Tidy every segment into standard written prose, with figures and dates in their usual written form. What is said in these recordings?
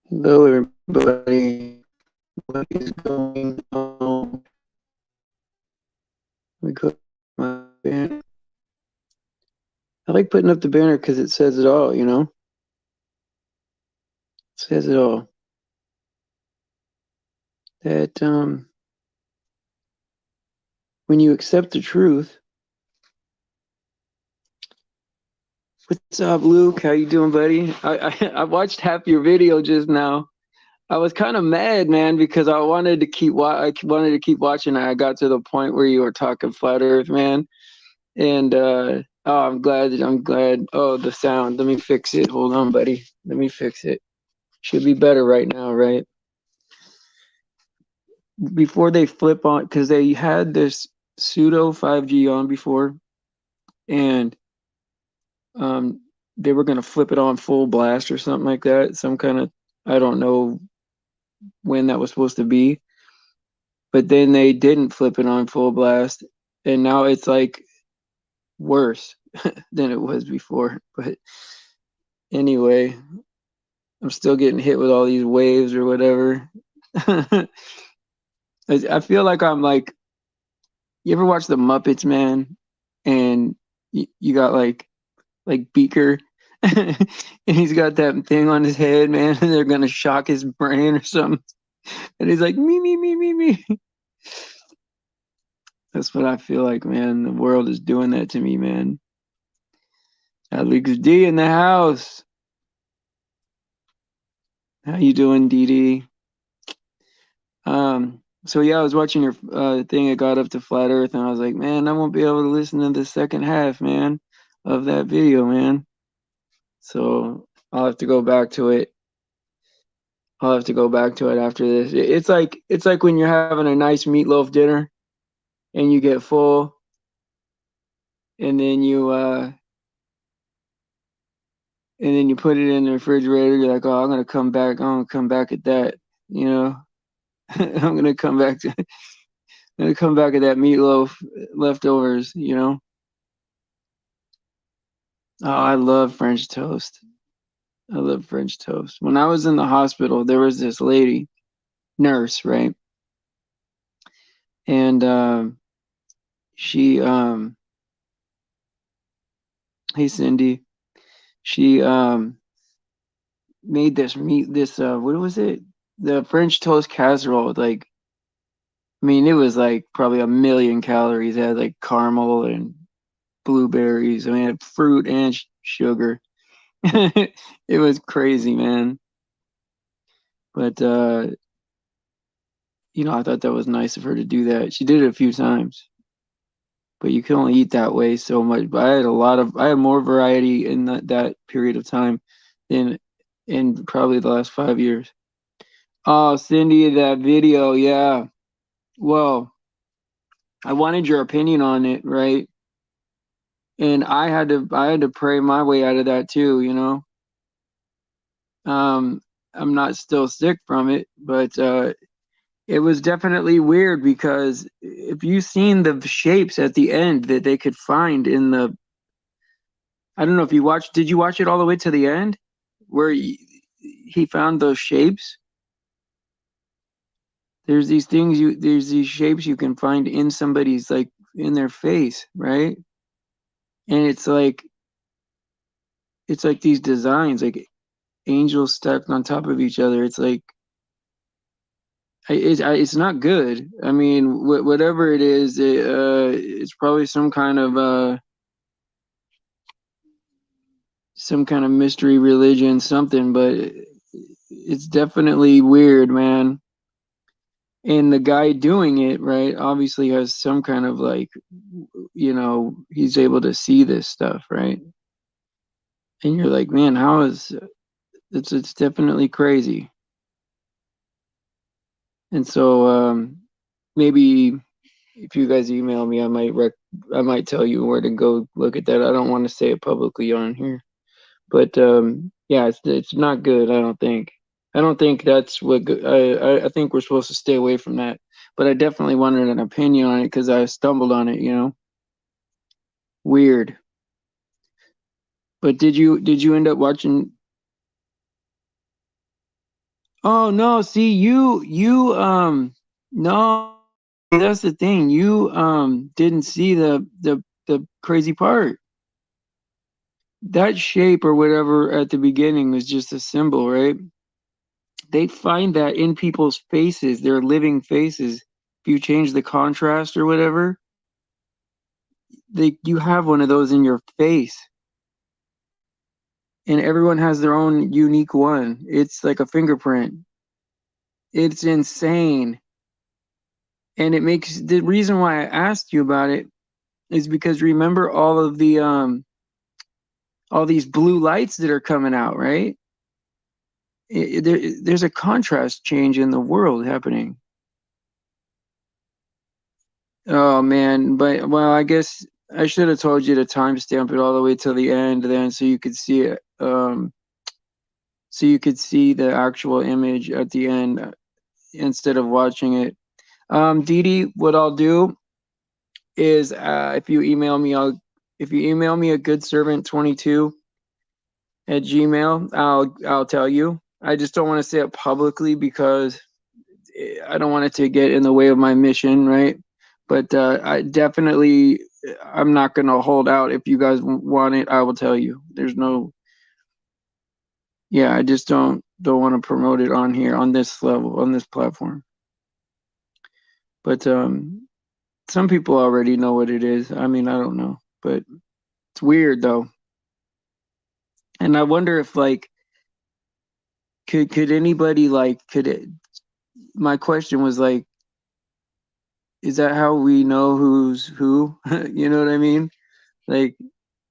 Hello, everybody. What is going on? Let me go my banner. I like putting up the banner because it says it all, It says it all. That when you accept the truth. What's up, Luke? How you doing, buddy? I watched half your video just now. I was kind of mad, man, because I wanted to I wanted to keep watching. I got to the point where you were talking flat Earth, man, and oh, I'm glad. I'm glad. Oh, the sound. Let me fix it. Hold on, buddy. Let me fix it. Should be better right now, right? Before they flip on, because they had this pseudo 5G on before, and um, they were gonna flip it on full blast or something like that. Some kind of, I don't know when that was supposed to be, but then they didn't flip it on full blast, and now it's like worse than it was before. But anyway, I'm still getting hit with all these waves or whatever. I feel like I'm like, you ever watch the Muppets, man? And you got like Beaker, and he's got that thing on his head, man, and they're gonna shock his brain or something. And he's like, me, me, me, me, me. That's what I feel like, man. The world is doing that to me, man. Alex D in the house. How you doing, DD? So yeah, I was watching your thing. It got up to flat Earth, and I was like, man, I won't be able to listen to the second half, man, of that video, man. So I'll have to go back to it. I'll have to go back to it after this. It's like when you're having a nice meatloaf dinner and you get full, and then you put it in the refrigerator. You're like, oh, I'm gonna come back. I'm gonna come back at that. You know, I'm gonna come back to. I'm gonna come back at that meatloaf leftovers. Oh, I love French toast. I love French toast. When I was in the hospital, there was this lady, nurse, right? And she, hey Cindy, she made this what was it? The French toast casserole. Like, I mean, it was like probably 1,000,000 calories. It had like caramel and blueberries. I mean, it had fruit and sugar. It was crazy, man. But I thought that was nice of her to do that. She did it a few times, but you can only eat that way so much. But I had more variety in that period of time than in probably the last 5 years. Oh, Cindy, that video, yeah. Well, I wanted your opinion on it, right? And I had to pray my way out of that too, I'm not still sick from it, but it was definitely weird because if you seen the shapes at the end that they could find in the, I don't know if you watched, did you watch it all the way to the end where he found those shapes? There's these shapes you can find in somebody's, like, in their face, right? And it's like these designs, like angels stacked on top of each other. It's like it's not good. I mean, whatever it is, it's probably some kind of mystery religion, something. But it's definitely weird, man. And the guy doing it, right, obviously has some kind of, like, he's able to see this stuff, right? And you're like, man, how is it's definitely crazy. And so maybe if you guys email me, I might tell you where to go look at that. I don't want to say it publicly on here, but yeah, it's not good. I don't think. I don't think that's what I think we're supposed to stay away from that. But I definitely wanted an opinion on it because I stumbled on it. Weird. But did you end up watching? Oh no, see no, that's the thing. You didn't see the crazy part. That shape or whatever at the beginning was just a symbol, right? They find that in people's faces, their living faces. If you change the contrast or whatever, you have one of those in your face. And everyone has their own unique one. It's like a fingerprint. It's insane. And it makes the reason why I asked you about it is because remember all these blue lights that are coming out, right? There's a contrast change in the world happening. Oh man, but well, I guess I should have told you to timestamp it all the way till the end then so you could see it. So you could see the actual image at the end instead of watching it. Dee Dee, what I'll do is if you email me a good servant 22 at Gmail, I'll tell you. I just don't want to say it publicly because I don't want it to get in the way of my mission, right? But I'm not gonna hold out. If you guys want it, I will tell you. There's no, yeah, I just don't want to promote it on here on this level on this platform. But some people already know what it is. I mean, I don't know, but it's weird though. And I wonder if like could anybody like could it, my question was like, is that how we know who's who? You know what I mean? Like,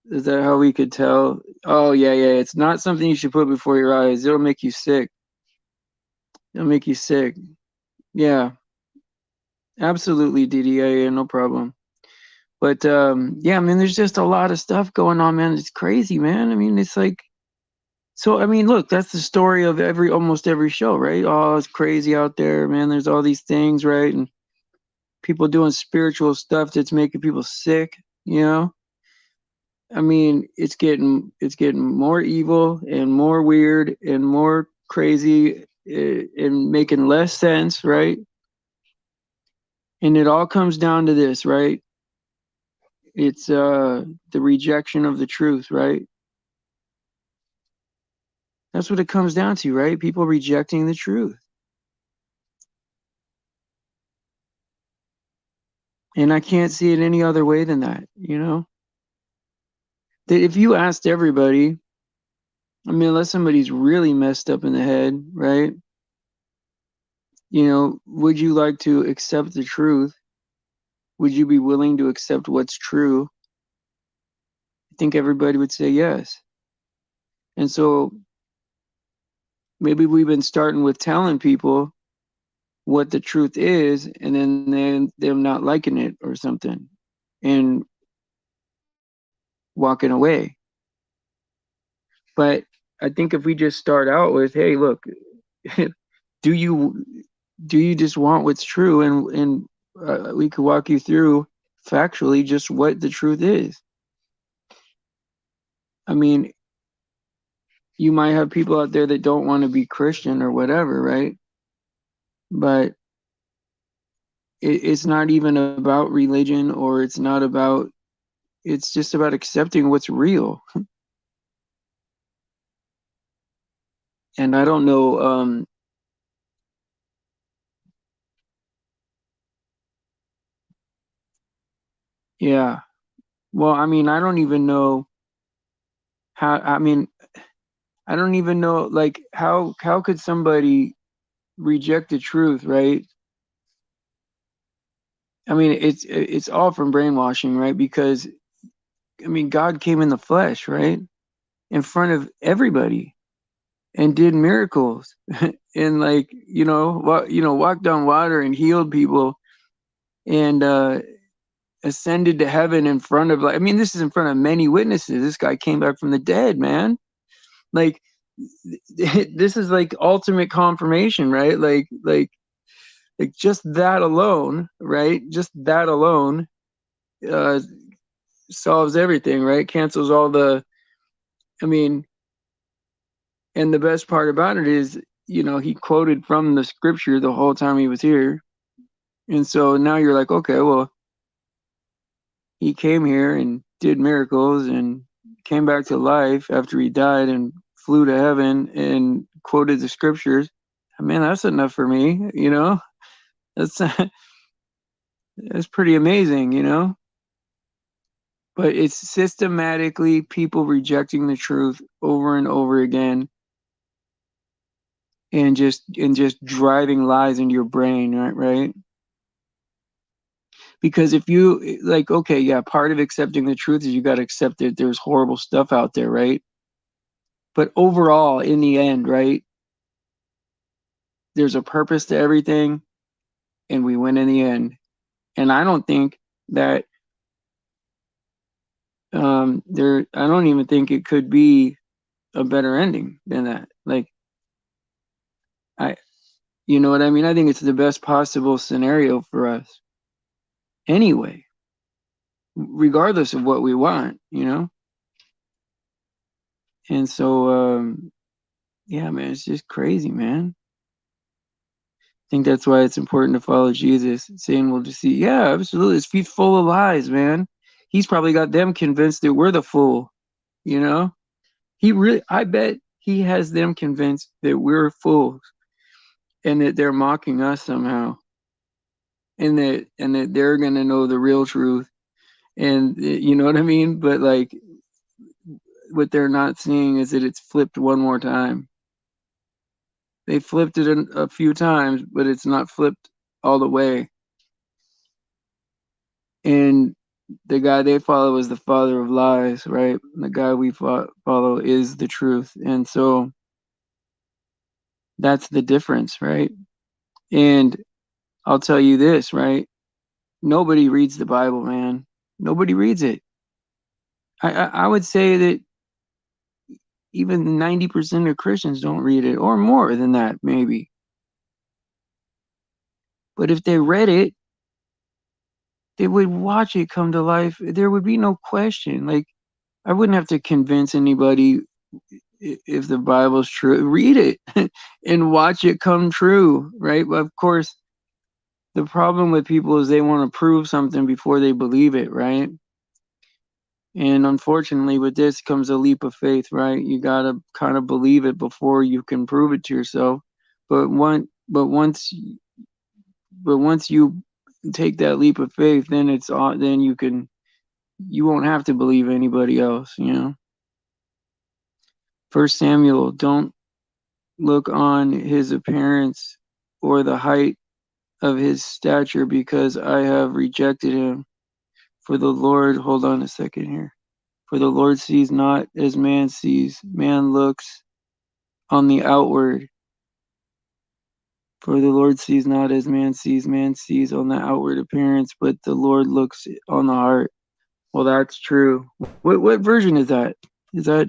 is that how we could tell? Oh yeah, yeah. It's not something you should put before your eyes. It'll make you sick. It'll make you sick. Yeah, absolutely, DDA, no problem. But yeah, I mean, there's just a lot of stuff going on, man. It's crazy, man. I mean, it's like so. I mean, look, that's the story of almost every show, right? Oh, it's crazy out there, man. There's all these things, right? And people doing spiritual stuff that's making people sick. You know, I mean, it's getting more evil and more weird and more crazy and making less sense, right? And it all comes down to this, right? It's the rejection of the truth, right? That's what it comes down to, right? People rejecting the truth. And I can't see it any other way than that, you know? That if you asked everybody, I mean, unless somebody's really messed up in the head, right? You know, would you like to accept the truth? Would you be willing to accept what's true? I think everybody would say yes. And so maybe we've been starting with telling people what the truth is and then them not liking it or something and walking away. But I think if we just start out with, hey, look, do you just want what's true and we could walk you through factually just what the truth is. I mean, you might have people out there that don't want to be Christian or whatever, right? But it's not even about religion or it's just about accepting what's real. And I don't know, yeah. Well, I mean, I don't even know how, I mean, I don't even know like how could somebody reject the truth, right? I mean, it's all from brainwashing, right? Because I mean, God came in the flesh, right? In front of everybody and did miracles and like, walked on water and healed people and ascended to heaven in front of like I mean, this is in front of many witnesses. This guy came back from the dead, man. Like this is like ultimate confirmation, right? Like just that alone, right? Just that alone uh solves everything, right? Cancels all the I mean, and the best part about it is he quoted from the scripture the whole time he was here. And so now you're like, okay, well, he came here and did miracles and came back to life after he died and flew to heaven and quoted the scriptures. Man, that's enough for me, That's that's pretty amazing. But it's systematically people rejecting the truth over and over again and just driving lies into your brain, right? Because if you like, okay, yeah, part of accepting the truth is you got to accept that there's horrible stuff out there, right? But overall, in the end, right, there's a purpose to everything and we win in the end. And I don't think that I don't even think it could be a better ending than that. Like, I, you know what I mean? I think it's the best possible scenario for us anyway, regardless of what we want. And so, yeah, man, it's just crazy, man. I think that's why it's important to follow Jesus. Saying we'll just see, yeah, absolutely. He's full of lies, man. He's probably got them convinced that we're the fool, you know? I bet he has them convinced that we're fools and that they're mocking us somehow. And that they're gonna know the real truth. And you know what I mean? But like what they're not seeing is that it's flipped one more time. They flipped it a few times, but it's not flipped all the way. And the guy they follow is the father of lies, right? The guy we follow is the truth. And so that's the difference, right? And I'll tell you this, right? Nobody reads the Bible, man. Nobody reads it. I would say that even 90% of Christians don't read it, or more than that, maybe. But if they read it, they would watch it come to life. There would be no question. Like, I wouldn't have to convince anybody if the Bible's true. Read it and watch it come true, right? But of course, the problem with people is they want to prove something before they believe it, right? And unfortunately, with this comes a leap of faith, right? You gotta kind of believe it before you can prove it to yourself. But once you take that leap of faith, then then you won't have to believe anybody else. First Samuel, don't look on his appearance or the height of his stature, because I have rejected him. For the Lord, hold on a second here. For the Lord sees not as man sees. Man looks on the outward. For the Lord sees not as man sees. Man sees on the outward appearance, but the Lord looks on the heart. Well, that's true. What version is that? Is that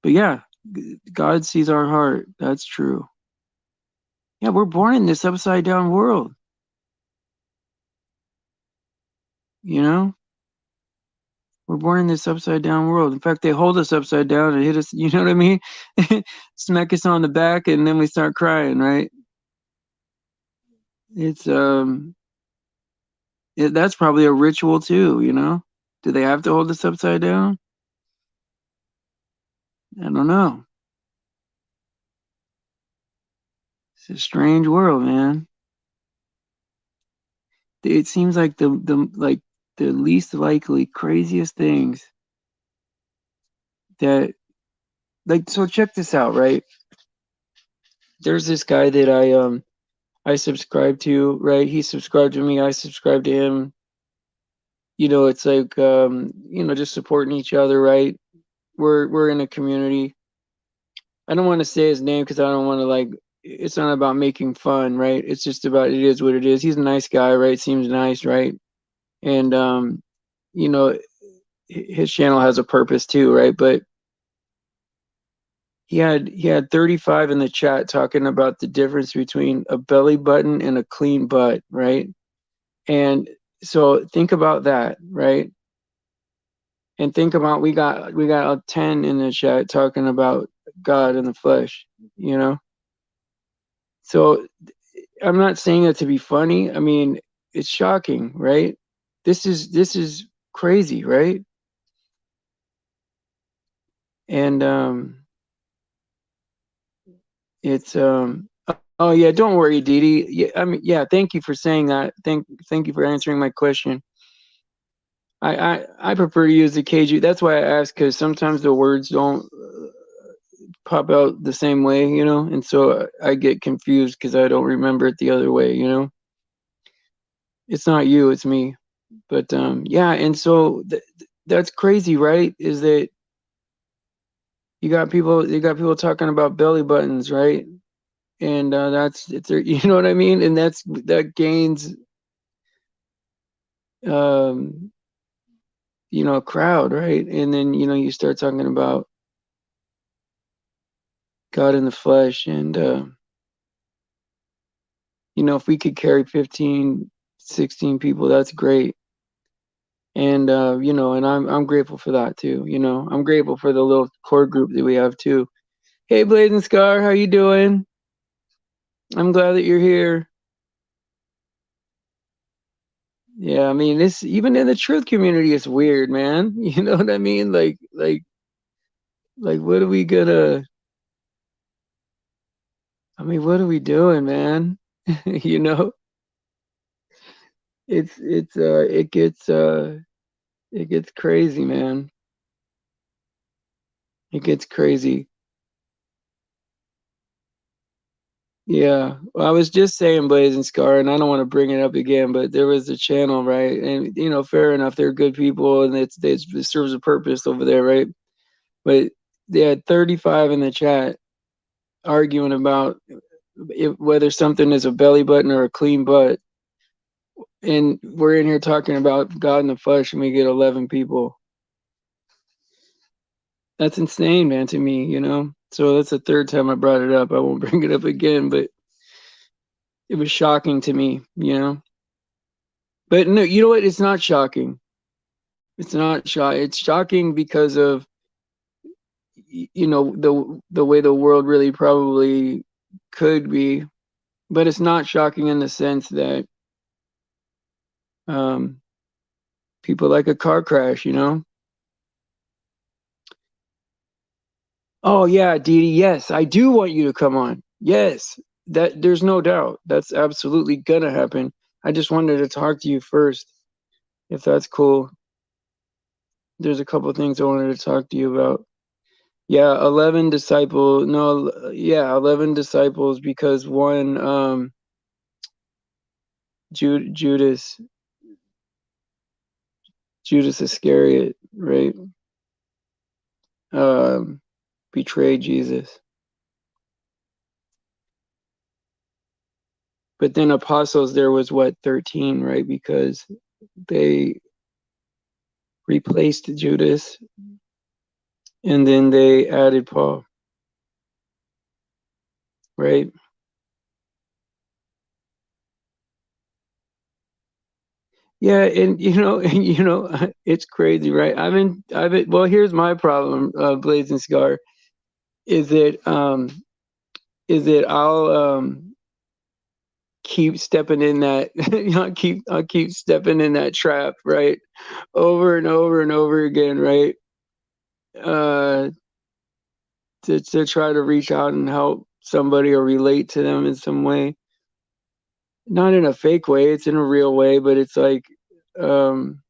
But yeah, God sees our heart. That's true. Yeah, we're born in this upside down world. You know? We're born in this upside down world. In fact, they hold us upside down and hit us, you know what I mean? Smack us on the back and then we start crying, right? It's that's probably a ritual too. Do they have to hold us upside down? I don't know. It's a strange world, man. It seems like the least likely, craziest things that so check this out, right? There's this guy that I subscribe to, right? He subscribed to me, I subscribe to him. It's like just supporting each other, right? We're in a community. I don't want to say his name because I don't want to it's not about making fun, right? It's just about it is what it is. He's a nice guy, right? Seems nice, right? And you know, his channel has a purpose too, right? But he had 35 in the chat talking about the difference between a belly button and a clean butt, right? And so think about that, right? And think about we got a 10 in the chat talking about God in the flesh, you know? So I'm not saying that to be funny. I mean, it's shocking, right? This is crazy, right? And it's oh yeah, don't worry, Dee Dee. Yeah, I mean, yeah, thank you for saying that. Thank you for answering my question. I prefer to use the KG. That's why I ask, because sometimes the words don't pop out the same way, you know, and so I get confused because I don't remember it the other way, you know. It's not you, it's me. But yeah, and so that's crazy, right? Is that you got people talking about belly buttons, right? And that's it's you know what I mean, and that gains um a crowd, right? And then you start talking about God in the flesh, and if we could carry 15, 16 people, that's great. And and I'm grateful for that too. I'm grateful for the little core group that we have too. Hey, Blazing Scar, how you doing? I'm glad that you're here. Yeah, I mean, this even in the truth community, it's weird, man. You know what I mean? Like, what are we gonna? I mean, what are we doing, man? you know, it gets crazy, man. It gets crazy. Yeah. Well, I was just saying Blazing Scar, and I don't want to bring it up again, but there was a channel, right? And fair enough, they're good people, and it serves a purpose over there, right? But they had 35 in the chat arguing about whether something is a belly button or a clean butt. And we're in here talking about God in the flesh, and we get 11 people. That's insane, man, to me. So that's the third time I brought it up. I won't bring it up again, but it was shocking to me. But no, you know what? It's not shocking. It's not It's shocking because of the way the world really probably could be, but it's not shocking in the sense that um, people like a car crash. Oh yeah, Dee Dee, yes, I do want you to come on. Yes, that there's no doubt. That's absolutely gonna happen. I just wanted to talk to you first, if that's cool. There's a couple of things I wanted to talk to you about. Yeah, 11 disciples. No, yeah, 11 disciples because one Judas Iscariot, right? Um betrayed Jesus. But then apostles there was what, 13, right? Because they replaced Judas and then they added Paul, right? Yeah, and it's crazy, right? Well, here's my problem, Blazing Scar, is that I'll keep stepping in that I'll keep stepping in that trap, right? Over and over and over again, right? Uh to try to reach out and help somebody or relate to them in some way. Not in a fake way, it's in a real way, but it's like um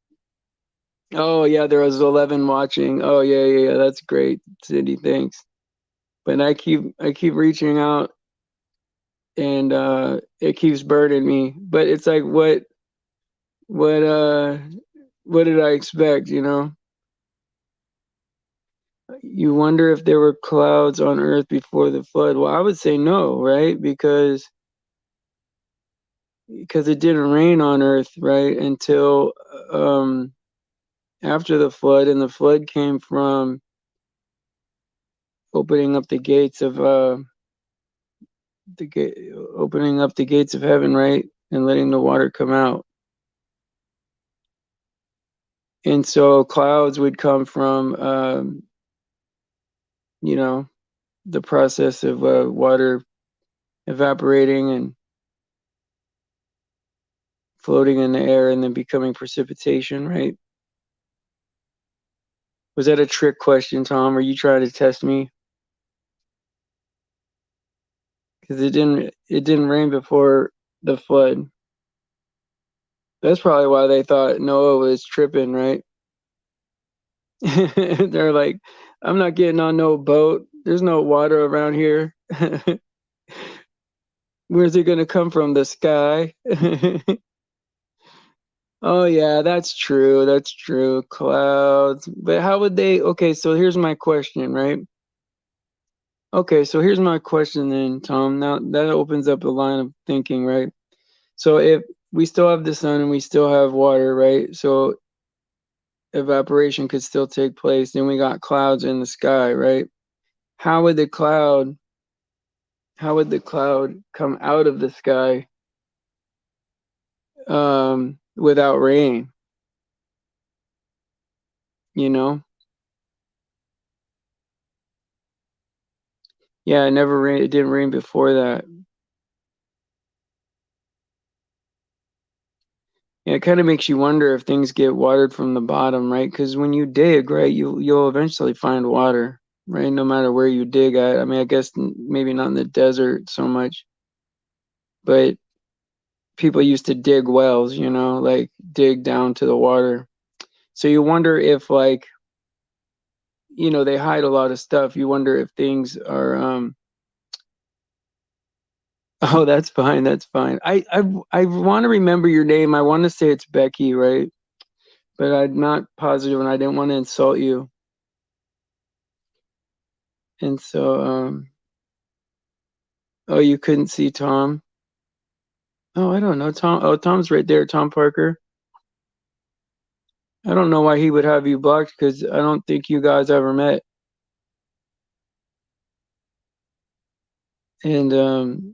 oh yeah, there was 11 watching. Oh yeah, yeah, yeah, that's great, Cindy, thanks. But I keep reaching out, and it keeps burning me. But it's like what uh what did I expect? You wonder if there were clouds on earth before the flood. Well, I would say no, right? Because it didn't rain on earth, right, until after the flood, and the flood came from opening up the gates of opening up the gates of heaven, right, and letting the water come out. And so clouds would come from you know the process of water evaporating and floating in the air and then becoming precipitation, right? Was that a trick question, Tom? Are you trying to test me? Because it didn't rain before the flood. That's probably why they thought Noah was tripping, right? They're like, I'm not getting on no boat. There's no water around here. Where's it gonna come from? The sky? Oh yeah, that's true. That's true. Clouds. But how would they? Okay, so here's my question, right? Okay, so here's my question then, Tom. Now that opens up a line of thinking, right? So if we still have the sun and we still have water, right? So evaporation could still take place. Then we got clouds in the sky, right? How would the cloud how would the cloud come out of the sky without rain, you know? Yeah, it didn't rain before that. Yeah, it kind of makes you wonder if things get watered from the bottom, right? Because when you dig, right, you'll eventually find water, right? No matter where you dig at. I mean, I guess maybe not in the desert so much, but people used to dig wells, like dig down to the water. So you wonder if like, they hide a lot of stuff. You wonder if things are oh, that's fine. That's fine. I want to remember your name. I want to say it's Becky, right? But I'm not positive and I didn't want to insult you. And so oh, you couldn't see Tom? Oh, I don't know. Tom's right there, Tom Parker. I don't know why he would have you blocked because I don't think you guys ever met. And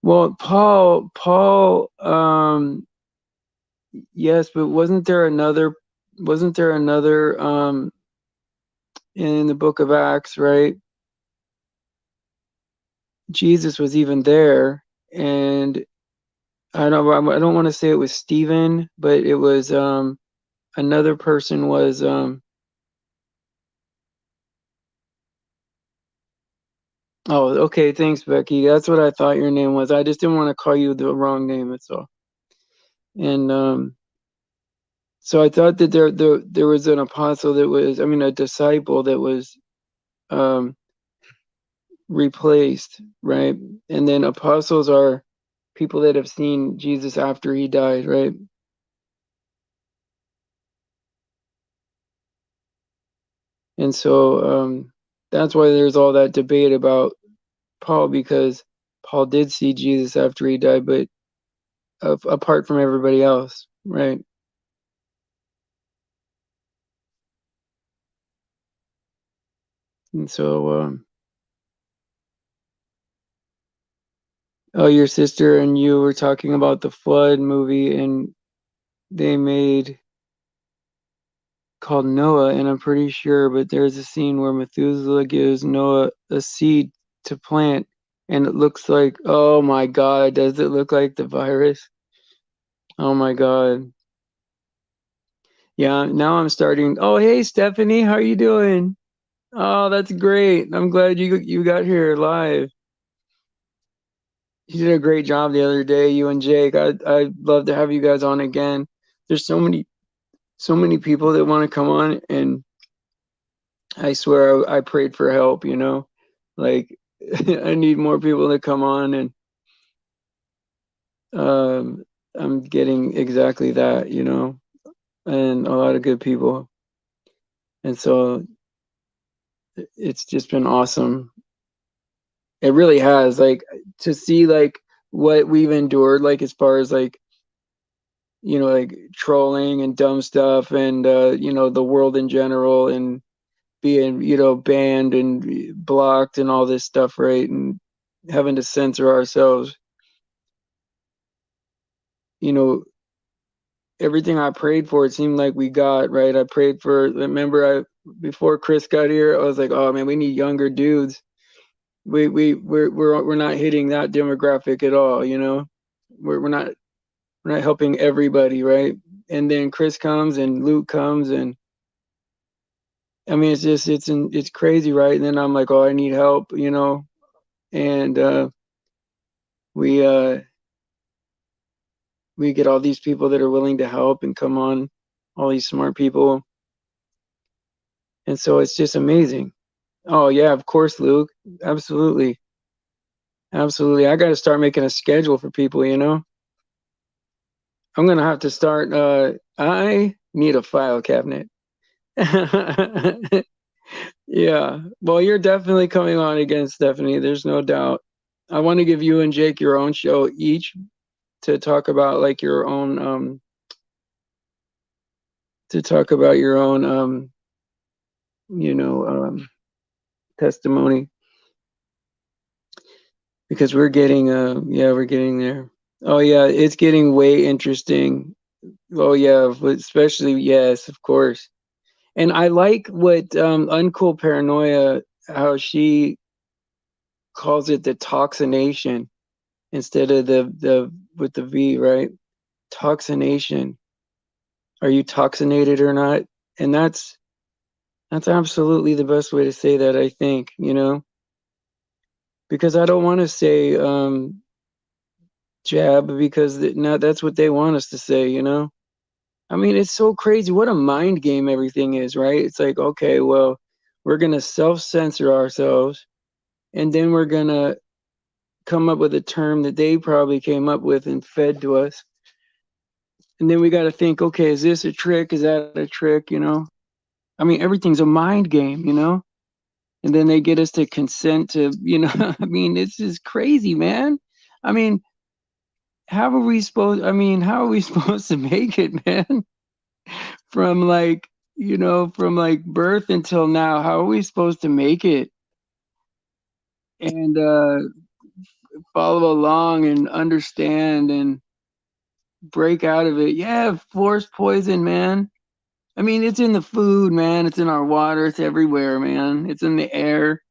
well, Paul yes, but wasn't there another in the book of Acts, right? Jesus was even there, and I don't want to say it was Stephen, but it was another person was oh, okay, thanks, Becky. That's what I thought your name was. I just didn't want to call you the wrong name, that's all. And so I thought that there was an apostle that was, I mean, a disciple that was um replaced, right? And then apostles are people that have seen Jesus after he died, right? And so that's why there's all that debate about Paul, because Paul did see Jesus after he died, but apart from everybody else, right? And so, oh, your sister and you were talking about the Flood movie, and they made called Noah, and I'm pretty sure, but there's a scene where Methuselah gives Noah a seed to plant, and it looks like, oh my God, does it look like the virus? Oh my God. Yeah, now I'm starting. Oh, hey, Stephanie, how are you doing? Oh, that's great. I'm glad you got here live. You did a great job the other day, you and Jake. I'd love to have you guys on again. There's so many people that want to come on, and I swear I prayed for help, like I need more people to come on, and um, I'm getting exactly that, and a lot of good people. And so it's just been awesome. It really has, like, to see like what we've endured, like as far as like, like trolling and dumb stuff and the world in general and being, banned and blocked and all this stuff, right? And having to censor ourselves. You know, everything I prayed for, it seemed like we got, right? I prayed for, remember, before Chris got here, I was like, oh man, we need younger dudes. We're not hitting that demographic at all, you know. We're not helping everybody, right? And then Chris comes and Luke comes, and I mean it's just it's crazy, right? And then I'm like, oh, I need help, you know. And we uh we get all these people that are willing to help and come on, all these smart people. And so it's just amazing. Oh yeah, of course, Luke. Absolutely. Absolutely. I got to start making a schedule for people, you know. I'm going to have to start I need a file cabinet. Yeah. Well, you're definitely coming on again, Stephanie. There's no doubt. I want to give you and Jake your own show each to talk about like your own to talk about your own you know testimony, because we're getting yeah, we're getting there. Oh yeah, it's getting way interesting. Oh yeah, especially yes, of course. And I like what Uncool Paranoia, how she calls it the toxination instead of the with the V, right? Toxination. Are you toxinated or not? And that's absolutely the best way to say that, I think, you know, because I don't want to say jab because no, that's what they want us to say, you know. I mean, it's so crazy what a mind game everything is, right? It's like, okay, well, we're gonna self-censor ourselves, and then we're gonna come up with a term that they probably came up with and fed to us. And then we got to think, okay, is this a trick? Is that a trick? You know, I mean, everything's a mind game, you know? And then they get us to consent to, you know, I mean, it's just crazy, man. I mean, how are we supposed to make it, man? From like, you know, from like birth until now, how are we supposed to make it and follow along and understand and break out of it? Yeah, force poison, man. I mean, it's in the food, man. It's in our water. It's everywhere, man. It's in the air.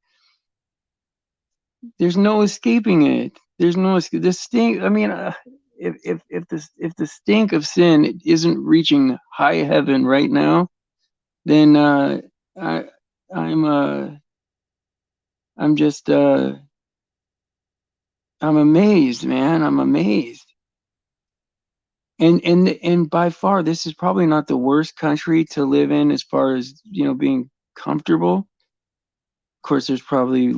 There's no escaping it. There's no the stink. I mean, if the stink of sin isn't reaching high heaven right now, then I I'm I'm just I'm amazed, man. I'm amazed. And by far, this is probably not the worst country to live in as far as, you know, being comfortable. Of course, there's probably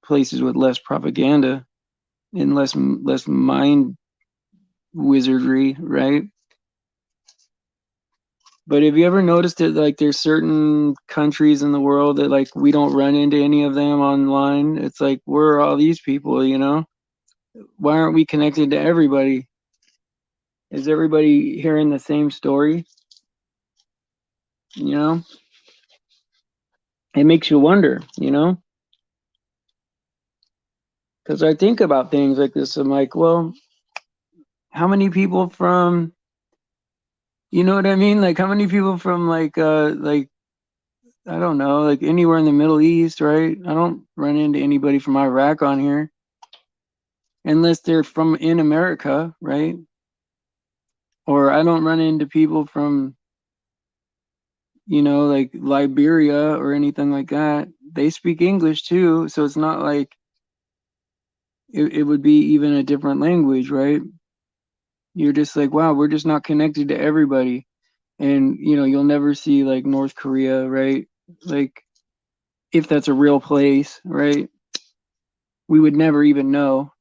places with less propaganda and less mind wizardry, right? But have you ever noticed that like there's certain countries in the world that like we don't run into any of them online? It's like where are all these people, you know? Why aren't we connected to everybody? Is everybody hearing the same story? You know? It makes you wonder, you know? Because I think about things like this. I'm like, well, how many people from, you know what I mean? Like how many people from like I don't know, like anywhere in the Middle East, right? I don't run into anybody from Iraq on here unless they're from in America, right? Or I don't run into people from, you know, like Liberia or anything like that. They speak English too, so it's not like it would be even a different language, right? You're just like, wow, we're just not connected to everybody. And, you know, you'll never see like North Korea, right? Like, if that's a real place, right? We would never even know.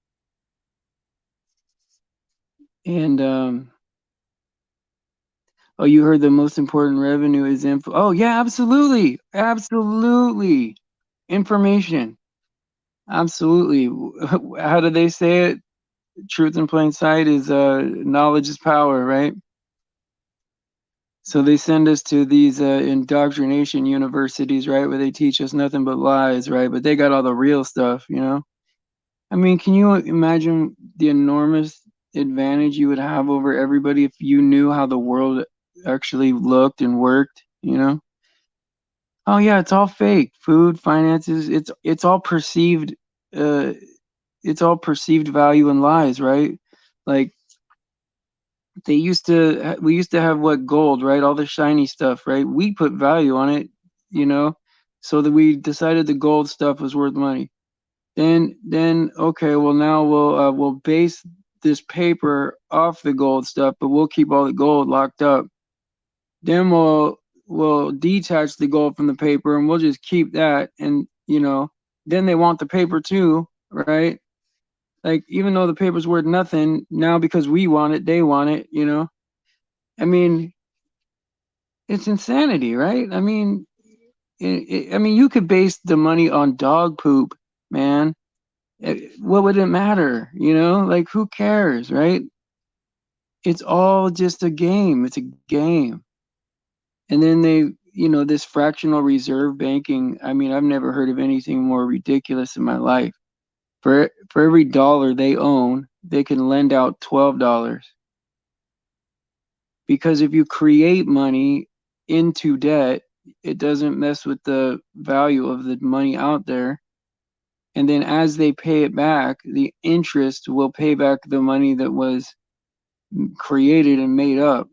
And oh, you heard the most important revenue is info. Oh, yeah, absolutely. Absolutely. Information. Absolutely. How do they say it? Truth in plain sight is knowledge is power, right? So they send us to these indoctrination universities, right, where they teach us nothing but lies, right? But they got all the real stuff, you know? I mean, can you imagine the enormous advantage you would have over everybody if you knew how the world actually looked and worked, you know? Oh yeah, it's all fake. Food, finances, it's all perceived uh it's all perceived value and lies, right? Like we used to have what gold, right? All the shiny stuff, right? We put value on it, you know, so that we decided the gold stuff was worth money. Then okay, well now we'll base this paper off the gold stuff, but we'll keep all the gold locked up. Then we'll detach the gold from the paper and we'll just keep that. And then they want the paper too, right? Like even though the paper's worth nothing now, because we want it, they want it. I mean, it's insanity, right? I mean, I mean, you could base the money on dog poop, man. What would it matter? Like who cares, right? It's all just a game. It's a game. And then this fractional reserve banking. I mean, I've never heard of anything more ridiculous in my life. For every dollar they own, they can lend out $12. Because if you create money into debt, it doesn't mess with the value of the money out there. And then as they pay it back, the interest will pay back the money that was created and made up.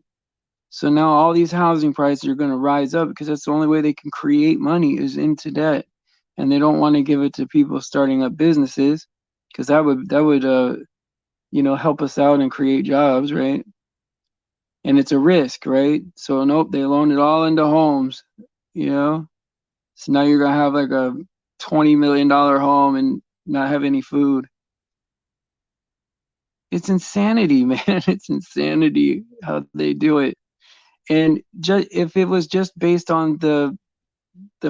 So now all these housing prices are going to rise up because that's the only way they can create money is into debt. And they don't want to give it to people starting up businesses because that would help us out and create jobs, right? And it's a risk, right? So nope, they loan it all into homes, you know. So now you're gonna have like a $20 million home and not have any food. It's insanity, man. It's insanity how they do it. And just if it was just based on the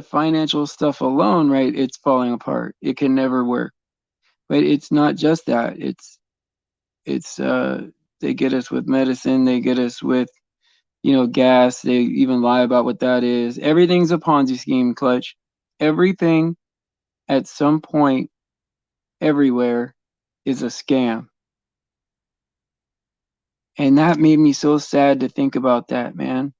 financial stuff alone, right, it's falling apart. It can never work. But it's not just that. It's they get us with medicine, they get us with gas. They even lie about what that is. Everything's a Ponzi scheme, Clutch. Everything at some point, everywhere, is a scam. And that made me so sad to think about that, man.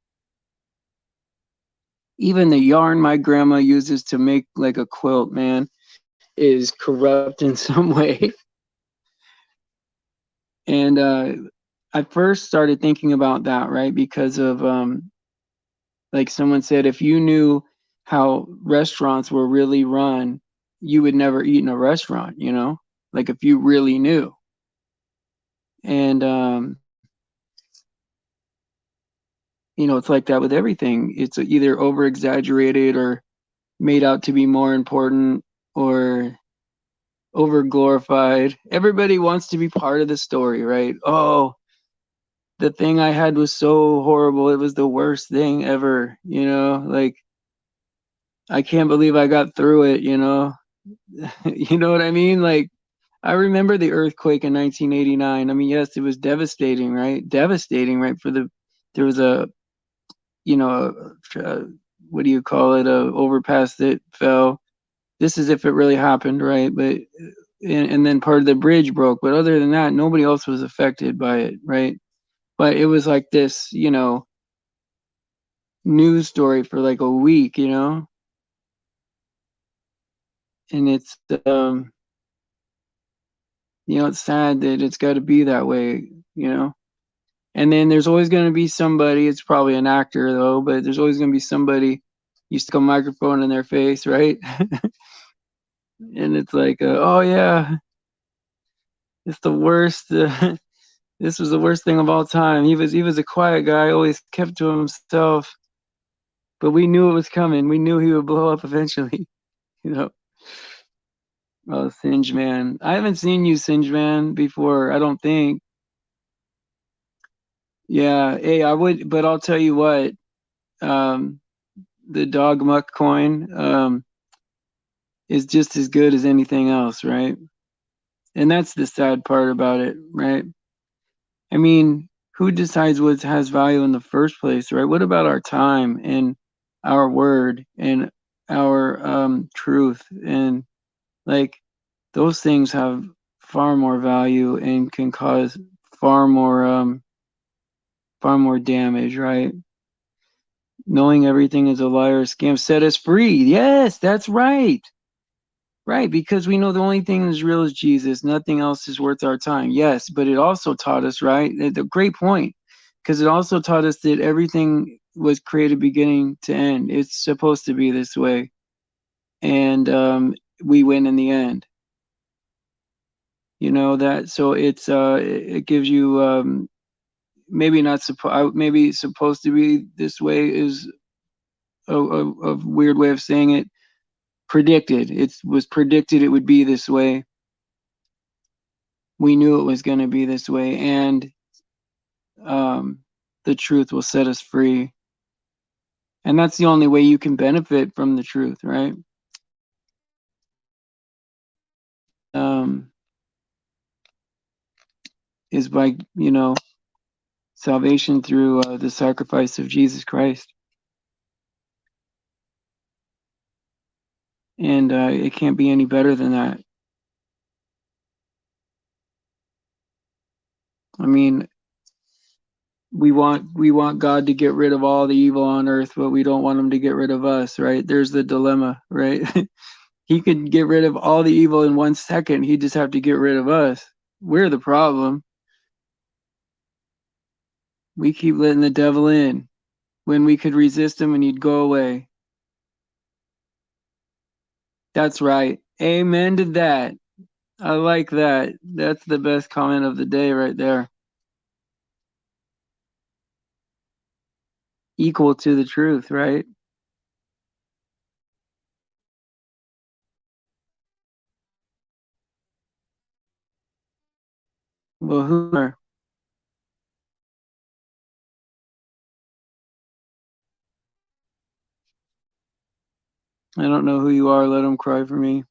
Even the yarn my grandma uses to make like a quilt, man, is corrupt in some way. And I first started thinking about that, right? Because of like someone said, if you knew how restaurants were really run, you would never eat in a restaurant. Like if you really knew. And it's like that with everything. It's either over exaggerated or made out to be more important or over glorified. Everybody wants to be part of the story, right? Oh, the thing I had was so horrible. It was the worst thing ever. Like I can't believe I got through it. You know what I mean? Like I remember the earthquake in 1989. I mean, yes, it was devastating, right? Devastating, right? There was a what do you call it? A overpass that fell. This is if it really happened, right? But and then part of the bridge broke. But other than that, nobody else was affected by it, right? But it was like this, news story for like a week. And um, it's sad that it's got to be that way. And then there's always going to be somebody, it's probably an actor though, but there's always going to be somebody, you stick a microphone in their face, right? And it's like, oh yeah, it's the worst. This was the worst thing of all time. He was a quiet guy, always kept to himself, but we knew it was coming. We knew he would blow up eventually. You know. Oh, Singe Man. I haven't seen you, Singe Man, before. I don't think. Yeah. Hey, I would, but I'll tell you what. Um, the dog muck coin is just as good as anything else, right? And that's the sad part about it, right? I mean, who decides what has value in the first place, right? What about our time and our word and our truth? And like those things have far more value and can cause far more far more damage, right? Knowing everything is a liar, scam, set us free. Yes, that's right. Right, because we know the only thing that's real is Jesus. Nothing else is worth our time. Yes, but it also taught us, right? The great point, because it also taught us that everything was created beginning to end. It's supposed to be this way, and we win in the end. You know that, so it gives you maybe not maybe it's supposed to be this way is a weird way of saying it. Predicted. It was predicted it would be this way. We knew it was going to be this way, and um, the truth will set us free. And that's the only way you can benefit from the truth, right? Um, is by, salvation through the sacrifice of Jesus Christ. And it can't be any better than that. I mean, we want God to get rid of all the evil on earth, but we don't want him to get rid of us, right? There's the dilemma, right? He could get rid of all the evil in 1 second. He'd just have to get rid of us. We're the problem. We keep letting the devil in when we could resist him and he'd go away. That's right. Amen to that. I like that. That's the best comment of the day right there. Equal to the truth, right? Well, who are? I don't know who you are. Let them cry for me.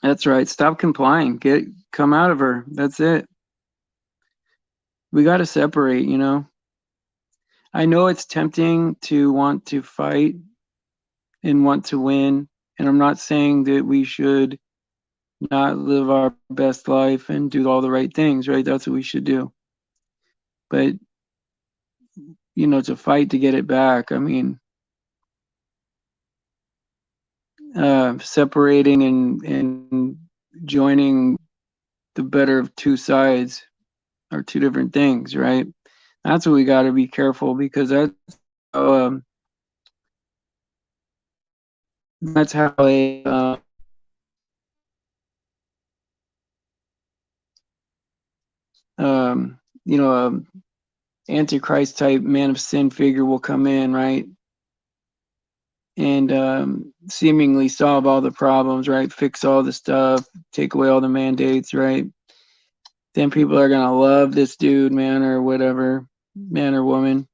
That's right. Stop complying. Come out of her. That's it. We got to separate. I know it's tempting to want to fight and want to win. And I'm not saying that we should not live our best life and do all the right things, right? That's what we should do. But, to fight to get it back, I mean, separating and joining the better of two sides are two different things, right? That's what we got to be careful because um, that's how a um, you know antichrist type man of sin figure will come in, right? And seemingly solve all the problems, right? Fix all the stuff, take away all the mandates, right? Then people are gonna love this dude, man, or whatever, man or woman.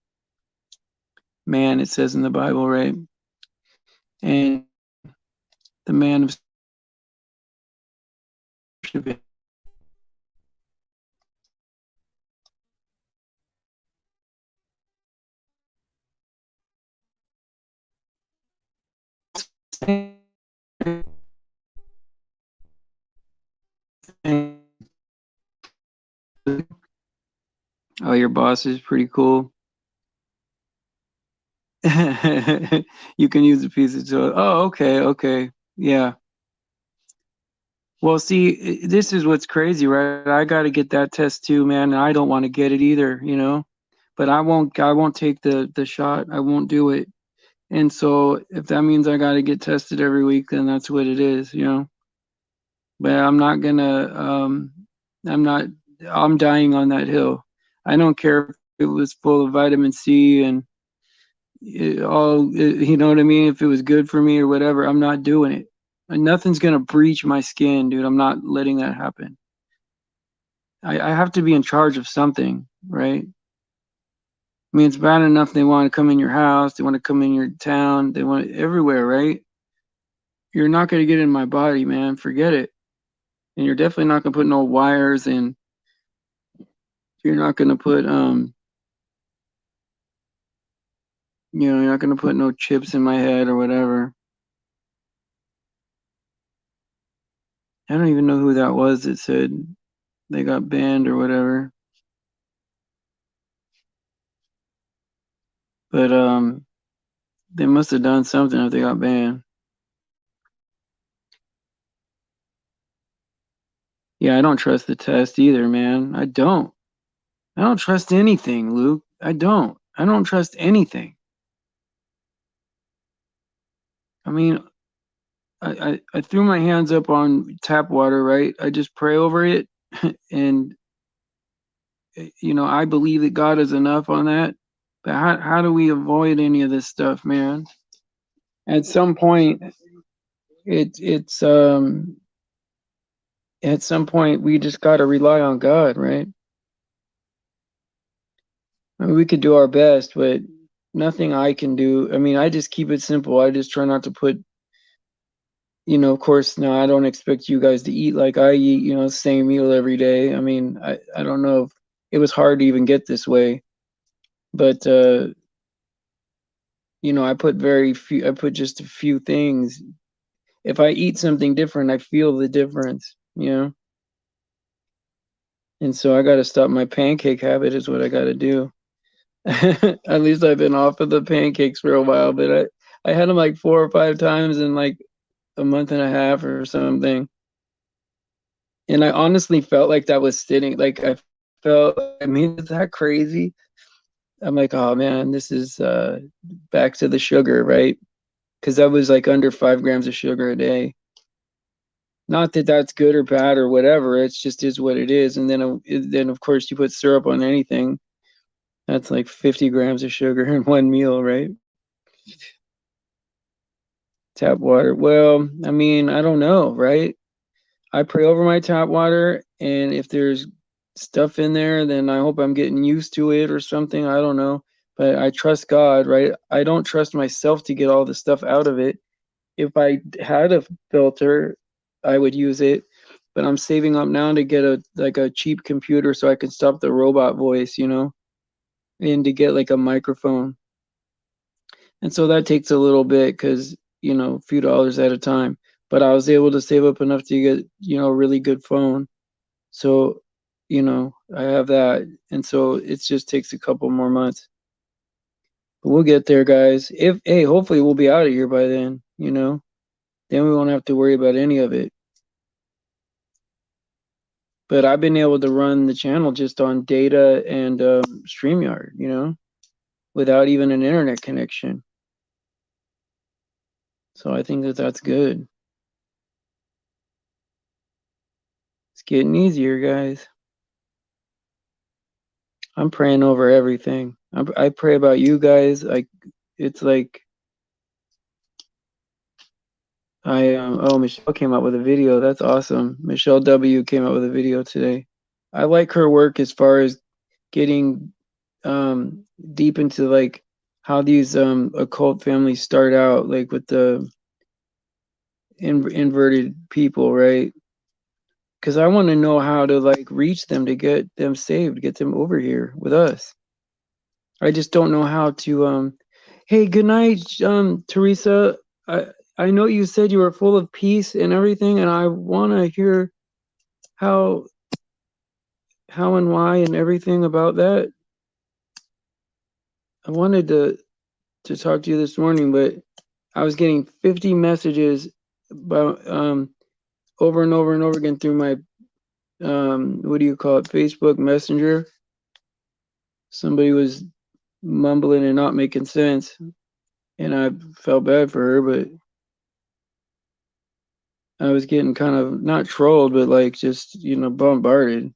Man, it says in the Bible, right? And the man of oh, your boss is pretty cool. You can use a piece of toilet. Oh, okay, okay. Yeah. Well, see, this is what's crazy, right? I got to get that test too, man. And I don't want to get it either. But I won't take the shot. I won't do it. And so if that means I got to get tested every week, then that's what it is. But I'm not gonna I'm not I'm dying on that hill. I don't care if it was full of vitamin C and you know what I mean? If it was good for me or whatever, I'm not doing it. And nothing's gonna breach my skin, dude. I'm not letting that happen. I have to be in charge of something, right? I mean, it's bad enough they want to come in your house, they want to come in your town, they want it everywhere, right? You're not gonna get in my body, man. Forget it. And you're definitely not gonna put no wires and you're not gonna put you're not gonna put no chips in my head or whatever. I don't even know who that was that said they got banned or whatever. But they must have done something if they got banned. Yeah, I don't trust the test either, man. I don't. I don't trust anything, Luke. I don't. I don't trust anything. I mean, I threw my hands up on tap water, right? I just pray over it, and I believe that God is enough on that. But how do we avoid any of this stuff, man? At some point, it's at some point we just got to rely on God, right? I mean, we could do our best, but nothing I can do. I mean, I just keep it simple. I just try not to put, of course, no, I don't expect you guys to eat like I eat, same meal every day. I mean, I don't know if it was hard to even get this way, but I put just a few things. If I eat something different, I feel the difference. And so I got to stop my pancake habit is what I got to do. At least I've been off of the pancakes for a while, but I had them like 4 or 5 times in like a month and a half or something. And I honestly felt like that was sitting, like I mean, is that crazy? I'm like, oh man, this is back to the sugar, right? Because that was like under 5 grams of sugar a day. Not that that's good or bad or whatever. It's just is what it is. And then of course you put syrup on anything. That's like 50 grams of sugar in one meal, right? Tap water. Well, I mean, I don't know, right? I pray over my tap water, and if there's stuff in there, then I hope I'm getting used to it or something. I don't know. But I trust God, right? I don't trust myself to get all the stuff out of it. If I had a filter, I would use it. But I'm saving up now to get a cheap computer so I can stop the robot voice, and to get like a microphone. And so that takes a little bit because, a few dollars at a time. But I was able to save up enough to get, a really good phone. So, I have that. And so it just takes a couple more months. But we'll get there, guys. Hey, hopefully we'll be out of here by then. Then we won't have to worry about any of it. But I've been able to run the channel just on data and StreamYard, without even an internet connection. So I think that that's good. It's getting easier, guys. I'm praying over everything. I pray about you guys. It's like Michelle came out with a video. That's awesome. Michelle W came out with a video today. I like her work as far as getting deep into like how these occult families start out, like with the inverted people, right? Because I want to know how to like reach them to get them saved, get them over here with us. I just don't know how to hey, good night, Teresa. I know you said you were full of peace and everything, and I want to hear how and why and everything about that. I wanted to talk to you this morning, but I was getting 50 messages about over and over and over again through my what do you call it, Facebook Messenger. Somebody was mumbling and not making sense, and I felt bad for her, but I was getting kind of not trolled, but like just bombarded.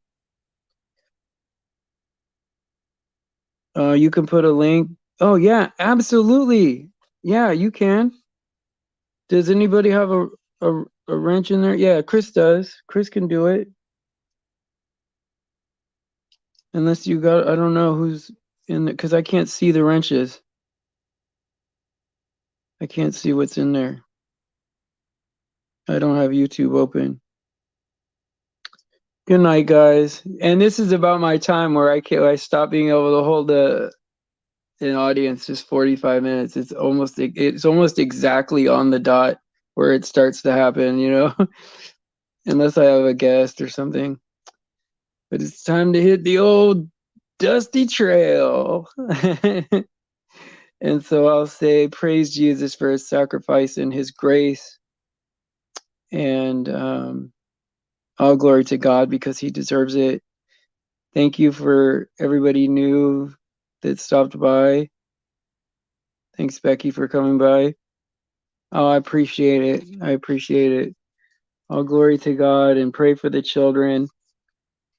You can put a link. Oh yeah, absolutely. Yeah, you can. Does anybody have a wrench in there? Yeah, Chris does. Chris can do it. Unless you got, I don't know who's in there because I can't see the wrenches. I can't see what's in there. I don't have YouTube open. Good night, guys. And this is about my time where I stop being able to hold an audience just 45 minutes. It's almost exactly on the dot where it starts to happen, unless I have a guest or something. But it's time to hit the old dusty trail. And so I'll say, praise Jesus for his sacrifice and his grace. And all glory to God because he deserves it. Thank you for everybody new that stopped by. Thanks, Becky, for coming by. Oh, I appreciate it. I appreciate it. All glory to God and pray for the children.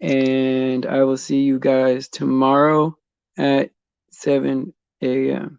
And I will see you guys tomorrow at 7 a.m.